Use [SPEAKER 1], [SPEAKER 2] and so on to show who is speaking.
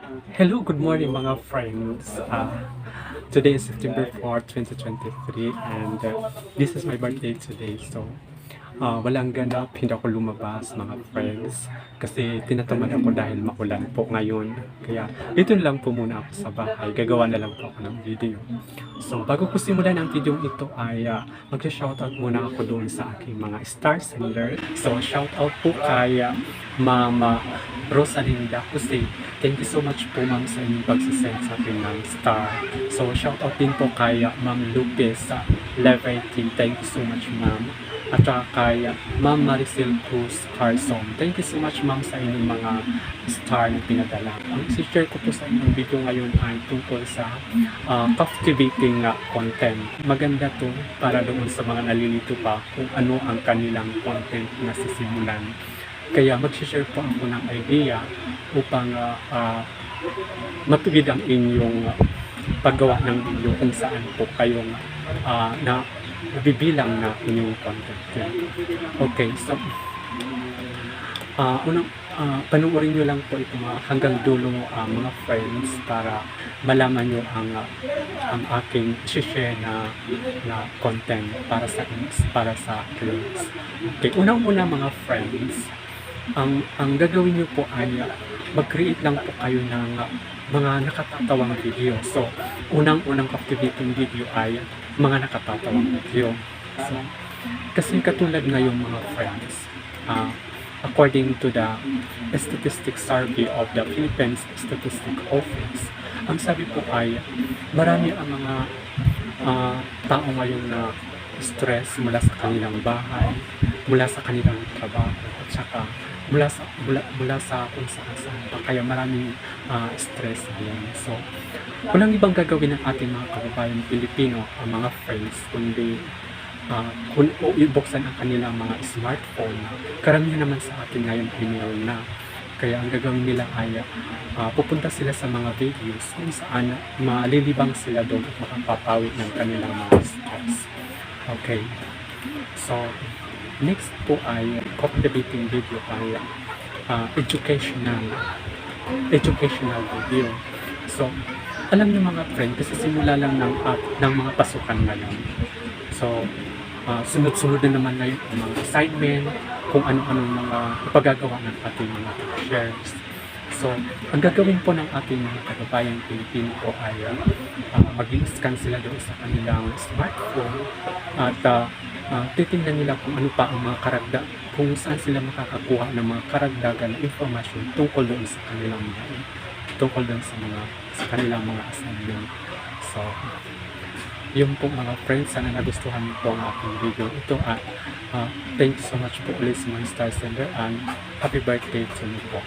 [SPEAKER 1] Hello, good morning mga friends. Today is September 4, 2023 and this is my birthday today. So, walang ganap, hindi ako lumabas mga friends kasi tinatamad ako dahil maulan po ngayon. Kaya dito lang po muna ako sa bahay. Gagawa na lang po ako ng video. So, bago ko simulan ang video ito ay mag-shoutout muna ako doon sa aking mga star sender. So, shoutout po kay Mama Rosalinda Jose. Thank you so much po ma'am sa inyong pagsisend sa akin ng star. So, shoutout din po kay Ma'am Lupez sa Levity. Thank you so much ma'am. At saka kay Ma'am Maricel Cruz Carson. Thank you so much ma'am sa inyong mga star na pinadala. Ang isi-share ko po sa inyong video ngayon ay tungkol sa captivating content. Maganda to para doon sa mga nalilito pa kung ano ang kanilang content na sisimulan. Kaya mag-share po ako ng idea upang matuwid ang inyong paggawa ng video kung saan po kayong na nabibilang na inyong content. Okay, so panoorin nyo lang po ito hanggang dulo mga friends para malaman nyo ang aking share na content para sa kids. Okay, unang-una mga friends, ang gagawin nyo po ay mag-create lang po kayo ng mga nakatatawang video. So, unang-unang captivating video ay mga nakatatawang video. So, kasi katulad ngayon mga friends, according to the Statistics Survey of the Philippines Statistics Office, ang sabi po ay marami ang mga tao ngayon na stress mula sa kanilang bahay, mula sa kanilang trabaho, at saka mula sa kung saan pa, kaya maraming stress ngayon. So, walang ibang gagawin ng ating mga kababayan Pilipino, ang mga friends, kundi kung ibuksan ang kanilang mga smartphone. Karamihan naman sa atin ngayon email na. Kaya ang gagawin nila ay pupunta sila sa mga videos kung saan malilibang sila doon at makapapawid ng kanilang mga stress. Okay. So, next po ay captivating video ay educational video. So, alam niyo mga friend, kasi simula lang ng mga pasukan ngayon. So, sunod-sunod na naman ngayon ang mga assignment, kung ano-anong mga ipagagawa ng ating mga shares. So, ang gagawin po ng ating mga kababayang Pilipino po ay mag-scan sila doon sa kanilang smartphone at titingnan nila kung ano pa ang mga karagdag, kung saan sila makakakuha ng mga karagdagan na information tungkol doon sa kanilang kanilang mga assignment. So, yung po mga friends, sana nagustuhan niyo po ang aking video ito at thank you so much po ulit sa mga star sender and happy birthday to me po.